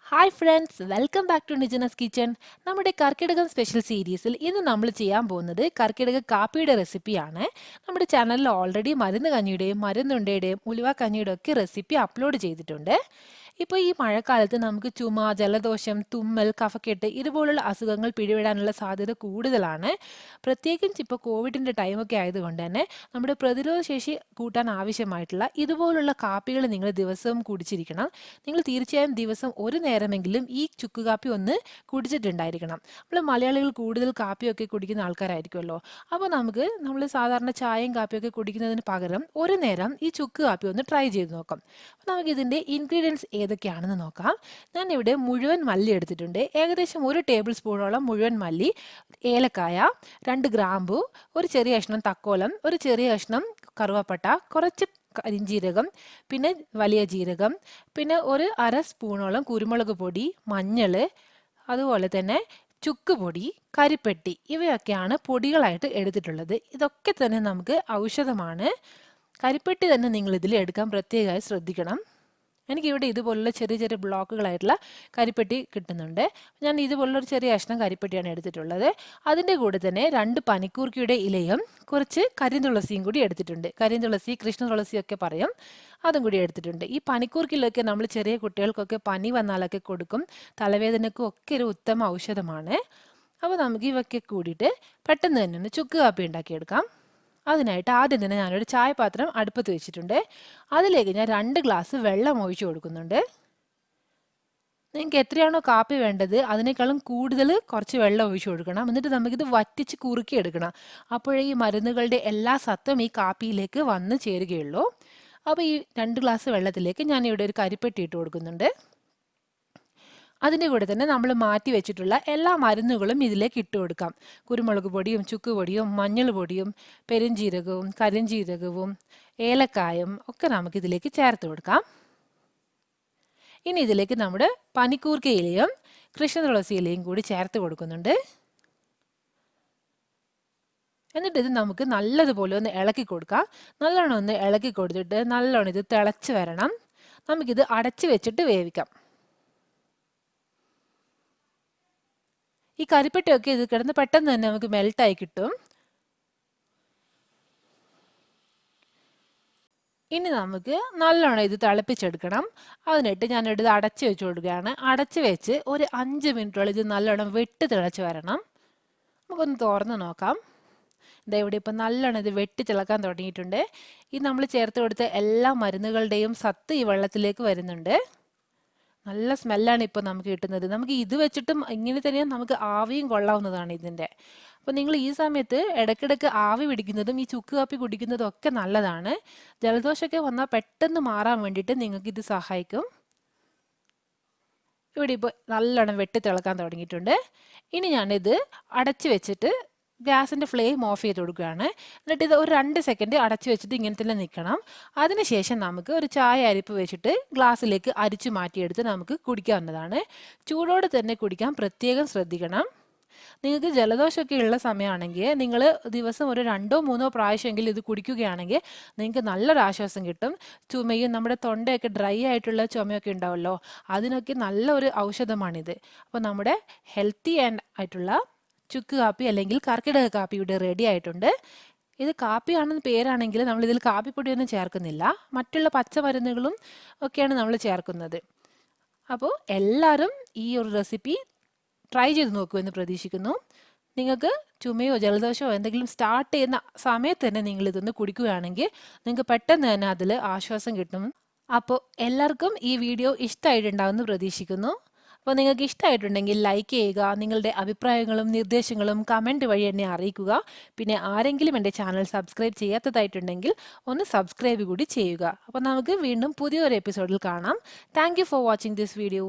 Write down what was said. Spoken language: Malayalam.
Hi friends, welcome back to Nijina's kitchen. നമ്മുടെ കർക്കിടകം സ്പെഷ്യൽ സീരീസിൽ ഇന്ന് നമ്മൾ ചെയ്യാൻ പോകുന്നത് കർക്കിടക കാപ്പിയുടെ റെസിപ്പിയാണ്. നമ്മുടെ ചാനലിൽ ഓൾറെഡി മരുന്ന് കഞ്ഞിയുടെയും മരുന്നുണ്ടയുടെയും ഉലുവ കഞ്ഞിയുടെയും ഒക്കെ റെസിപ്പി അപ്ലോഡ് ചെയ്തിട്ടുണ്ട്. ഇപ്പോൾ ഈ മഴക്കാലത്ത് നമുക്ക് ചുമ, ജലദോഷം, തുമ്മൽ, കഫക്കെട്ട് ഇതുപോലുള്ള അസുഖങ്ങൾ പിടിപെടാനുള്ള സാധ്യത കൂടുതലാണ്. പ്രത്യേകിച്ച് ഇപ്പോൾ കോവിഡിൻ്റെ ടൈമൊക്കെ ആയതുകൊണ്ട് തന്നെ നമ്മുടെ പ്രതിരോധ ശേഷി കൂട്ടാൻ ആവശ്യമായിട്ടുള്ള ഇതുപോലുള്ള കാപ്പികൾ നിങ്ങൾ ദിവസവും കുടിച്ചിരിക്കണം. നിങ്ങൾ തീർച്ചയായും ദിവസം ഒരു നേരമെങ്കിലും ഈ ചുക്ക് കാപ്പി ഒന്ന് കുടിച്ചിട്ടുണ്ടായിരിക്കണം. നമ്മൾ മലയാളികൾ കൂടുതൽ കാപ്പിയൊക്കെ കുടിക്കുന്ന ആൾക്കാരായിരിക്കുമല്ലോ. അപ്പോൾ നമ്മൾ സാധാരണ ചായയും കാപ്പിയൊക്കെ കുടിക്കുന്നതിന് പകരം ഒരു നേരം ഈ ചുക്ക് കാപ്പി ഒന്ന് ട്രൈ ചെയ്ത് നോക്കാം. അപ്പോൾ നമുക്കിതിൻ്റെ ഇൻഗ്രീഡിയൻസ് ഏതൊക്കെയാണെന്ന് നോക്കാം. ഞാൻ ഇവിടെ മുഴുവൻ മല്ലി എടുത്തിട്ടുണ്ട്. ഏകദേശം 1 ടേബിൾ സ്പൂണോളം മുഴുവൻ മല്ലി, ഏലക്കായ, 2 ഗ്രാമ്പു, ഒരു ചെറിയ കഷ്ണം തക്കോലം, ഒരു ചെറിയ കഷ്ണം കറുവപ്പട്ട, കുറച്ച് കരിഞ്ജീരകം, പിന്നെ വലിയ ജീരകം, പിന്നെ ഒരു അര സ്പൂണോളം കുരുമുളക് പൊടി, മഞ്ഞൾ, അതുപോലെ തന്നെ ചുക്ക് പൊടി, കരിപ്പെട്ടി, ഇവയൊക്കെയാണ് പൊടികളായിട്ട് എടുത്തിട്ടുള്ളത്. ഇതൊക്കെ തന്നെ നമുക്ക് ഔഷധമാണ്. കരിപ്പെട്ടി തന്നെ നിങ്ങൾ ഇതിൽ എടുക്കാൻ പ്രത്യേകമായി ശ്രദ്ധിക്കണം. എനിക്കിവിടെ ഇതുപോലുള്ള ചെറിയ ചെറിയ ബ്ലോക്കുകളായിട്ടുള്ള കരിപ്പെട്ടി കിട്ടുന്നുണ്ട്. ഞാൻ ഇതുപോലുള്ളൊരു ചെറിയ കഷ്ണം കരിപ്പെട്ടിയാണ് എടുത്തിട്ടുള്ളത്. അതിൻ്റെ കൂടെ തന്നെ 2 പനിക്കൂർക്കയുടെ ഇലയും കുറച്ച് കരിന്തുളസിയും കൂടി എടുത്തിട്ടുണ്ട്. കരിന്തുളസി, കൃഷ്ണ തുളസിയൊക്കെ പറയും, അതും കൂടി എടുത്തിട്ടുണ്ട്. ഈ പനിക്കൂർക്കിലൊക്കെ നമ്മൾ ചെറിയ കുട്ടികൾക്കൊക്കെ പനി വന്നാലൊക്കെ കൊടുക്കും. തലവേദനക്കും ഒക്കെ ഒരു ഉത്തമ ഔഷധമാണ്. അപ്പോൾ നമുക്ക് ഇവയൊക്കെ കൂടിയിട്ട് പെട്ടെന്ന് തന്നെ ഒന്ന് ചുക്ക് കാപ്പി ഉണ്ടാക്കിയെടുക്കാം. അതിനായിട്ട് ആദ്യം തന്നെ ഞാനൊരു ചായപാത്രം അടുപ്പത്ത് വെച്ചിട്ടുണ്ട്. അതിലേക്ക് ഞാൻ 2 ഗ്ലാസ് വെള്ളം ഒഴിച്ചു കൊടുക്കുന്നുണ്ട്. നിങ്ങൾക്ക് എത്രയാണോ കാപ്പി വേണ്ടത് അതിനേക്കാളും കൂടുതൽ കുറച്ച് വെള്ളം ഒഴിച്ചു കൊടുക്കണം. എന്നിട്ട് നമുക്കിത് വറ്റിച്ച് കുറുക്കിയെടുക്കണം. അപ്പോഴേ ഈ മരുന്നുകളുടെ എല്ലാ സത്തും ഈ കാപ്പിയിലേക്ക് വന്ന് ചേരുകയുള്ളൂ. അപ്പോൾ ഈ 2 ഗ്ലാസ് വെള്ളത്തിലേക്ക് ഞാൻ ഇവിടെ ഒരു കരിപ്പെട്ടി ഇട്ട് കൊടുക്കുന്നുണ്ട്. അതിൻ്റെ കൂടെ തന്നെ നമ്മൾ മാറ്റി വെച്ചിട്ടുള്ള എല്ലാ മരുന്നുകളും ഇതിലേക്ക് ഇട്ട് കൊടുക്കാം. കുരുമുളക് പൊടിയും, ചുക്ക് പൊടിയും, മഞ്ഞൾ പൊടിയും, പെരുംജീരകവും, കരിഞ്ജീരകവും, ഏലക്കായും ഒക്കെ നമുക്കിതിലേക്ക് ചേർത്ത് കൊടുക്കാം. ഇനി ഇതിലേക്ക് നമ്മുടെ പനിക്കൂർക്ക ഇലയും കൃഷ്ണ തുളസി ഇലയും കൂടി ചേർത്ത് കൊടുക്കുന്നുണ്ട്. എന്നിട്ട് ഇത് നമുക്ക് നല്ലതുപോലെ ഒന്ന് ഇളക്കി കൊടുക്കാം. നല്ലോണം ഒന്ന് ഇളക്കി കൊടുത്തിട്ട് നല്ലോണം ഇത് തിളച്ച് വരണം. നമുക്കിത് അടച്ച് വെച്ചിട്ട് വേവിക്കാം. ഈ കരിപ്പെട്ടിയൊക്കെ ഇത് കിടന്ന് പെട്ടെന്ന് തന്നെ നമുക്ക് മെൽട്ടായി കിട്ടും. ഇനി നമുക്ക് നല്ലോണം ഇത് തിളപ്പിച്ചെടുക്കണം. അതിനായിട്ട് ഞാനിത് അടച്ച് വെച്ച് കൊടുക്കുകയാണ്. അടച്ച് വെച്ച് ഒരു 5 മിനിറ്റോളം ഇത് നല്ലോണം വെട്ടി തിളച്ച് വരണം. നമുക്കൊന്ന് തുറന്ന് നോക്കാം. ഇതാ ഇവിടെ ഇപ്പം നല്ലോണം ഇത് വെട്ടി തിളക്കാൻ തുടങ്ങിയിട്ടുണ്ട്. ഈ നമ്മൾ ചേർത്ത് കൊടുത്ത എല്ലാ മരുന്നുകളുടെയും സത്ത് ഈ വെള്ളത്തിലേക്ക് വരുന്നുണ്ട്. നല്ല സ്മെല്ലാണ് ഇപ്പോൾ നമുക്ക് കിട്ടുന്നത്. നമുക്ക് ഇത് വെച്ചിട്ടും ഇങ്ങനെ തന്നെ നമുക്ക് ആവിയും കൊള്ളാവുന്നതാണ് ഇതിൻ്റെ. അപ്പോൾ നിങ്ങൾ ഈ സമയത്ത് ഇടയ്ക്കിടയ്ക്ക് ആവി പിടിക്കുന്നതും ഈ ചുക്ക് കാപ്പി കുടിക്കുന്നതും ഒക്കെ നല്ലതാണ്. ജലദോഷമൊക്കെ വന്നാൽ പെട്ടെന്ന് മാറാൻ വേണ്ടിയിട്ട് നിങ്ങൾക്കിത് സഹായിക്കും. ഇവിടെ ഇപ്പോൾ നല്ലോണം വെട്ടി തിളക്കാൻ തുടങ്ങിയിട്ടുണ്ട്. ഇനി ഞാനിത് അടച്ച് വെച്ചിട്ട് ഗ്യാസിൻ്റെ ഫ്ലെയിം ഓഫ് ചെയ്ത് കൊടുക്കുകയാണ്. എന്നിട്ട് ഇത് ഒരു 2 സെക്കൻഡ് അടച്ചു വെച്ചിട്ട് ഇങ്ങനെ തന്നെ നിൽക്കണം. അതിനുശേഷം നമുക്ക് ഒരു ചായ അരിപ്പ് വെച്ചിട്ട് ഗ്ലാസ്സിലേക്ക് അരിച്ചു മാറ്റിയെടുത്ത് നമുക്ക് കുടിക്കാവുന്നതാണ്. ചൂടോടെ തന്നെ കുടിക്കാൻ പ്രത്യേകം ശ്രദ്ധിക്കണം. നിങ്ങൾക്ക് ജലദോഷമൊക്കെ ഉള്ള സമയമാണെങ്കിൽ നിങ്ങൾ ദിവസം ഒരു 2-3 പ്രാവശ്യമെങ്കിലും ഇത് കുടിക്കുകയാണെങ്കിൽ നിങ്ങൾക്ക് നല്ലൊരു ആശ്വാസം കിട്ടും. ചുമയും നമ്മുടെ തൊണ്ടയൊക്കെ ഡ്രൈ ആയിട്ടുള്ള ചുമയൊക്കെ ഉണ്ടാവുമല്ലോ, അതിനൊക്കെ നല്ലൊരു ഔഷധമാണിത്. അപ്പോൾ നമ്മുടെ ഹെൽത്തി ആയിട്ടുള്ള ചുക്ക് കാപ്പി അല്ലെങ്കിൽ കർക്കിടക കാപ്പി ഇവിടെ റെഡി ആയിട്ടുണ്ട്. ഇത് കാപ്പിയാണെന്ന് പേരാണെങ്കിൽ നമ്മളിതിൽ കാപ്പിപ്പൊടിയൊന്നും ചേർക്കുന്നില്ല. മറ്റുള്ള പച്ചമരുന്നുകളും ഒക്കെയാണ് നമ്മൾ ചേർക്കുന്നത്. അപ്പോൾ എല്ലാവരും ഈ ഒരു റെസിപ്പി ട്രൈ ചെയ്ത് നോക്കുമെന്ന് പ്രതീക്ഷിക്കുന്നു. നിങ്ങൾക്ക് ചുമയോ ജലദോഷമോ എന്തെങ്കിലും സ്റ്റാർട്ട് ചെയ്യുന്ന സമയത്ത് തന്നെ നിങ്ങളിതൊന്ന് കുടിക്കുകയാണെങ്കിൽ നിങ്ങൾക്ക് പെട്ടെന്ന് തന്നെ അതിൽ ആശ്വാസം കിട്ടും. അപ്പോൾ എല്ലാവർക്കും ഈ വീഡിയോ ഇഷ്ടമായിട്ടുണ്ടാവുമെന്ന് പ്രതീക്ഷിക്കുന്നു. അപ്പോൾ നിങ്ങൾക്ക് ഇഷ്ടമായിട്ടുണ്ടെങ്കിൽ ലൈക്ക് ചെയ്യുക. നിങ്ങളുടെ അഭിപ്രായങ്ങളും നിർദ്ദേശങ്ങളും കമൻറ്റ് വഴി എന്നെ അറിയിക്കുക. പിന്നെ ആരെങ്കിലും എൻ്റെ ചാനൽ സബ്സ്ക്രൈബ് ചെയ്യാത്തതായിട്ടുണ്ടെങ്കിൽ ഒന്ന് സബ്സ്ക്രൈബ് കൂടി ചെയ്യുക. അപ്പോൾ നമുക്ക് വീണ്ടും പുതിയൊരു എപ്പിസോഡിൽ കാണാം. Thank you for watching this video.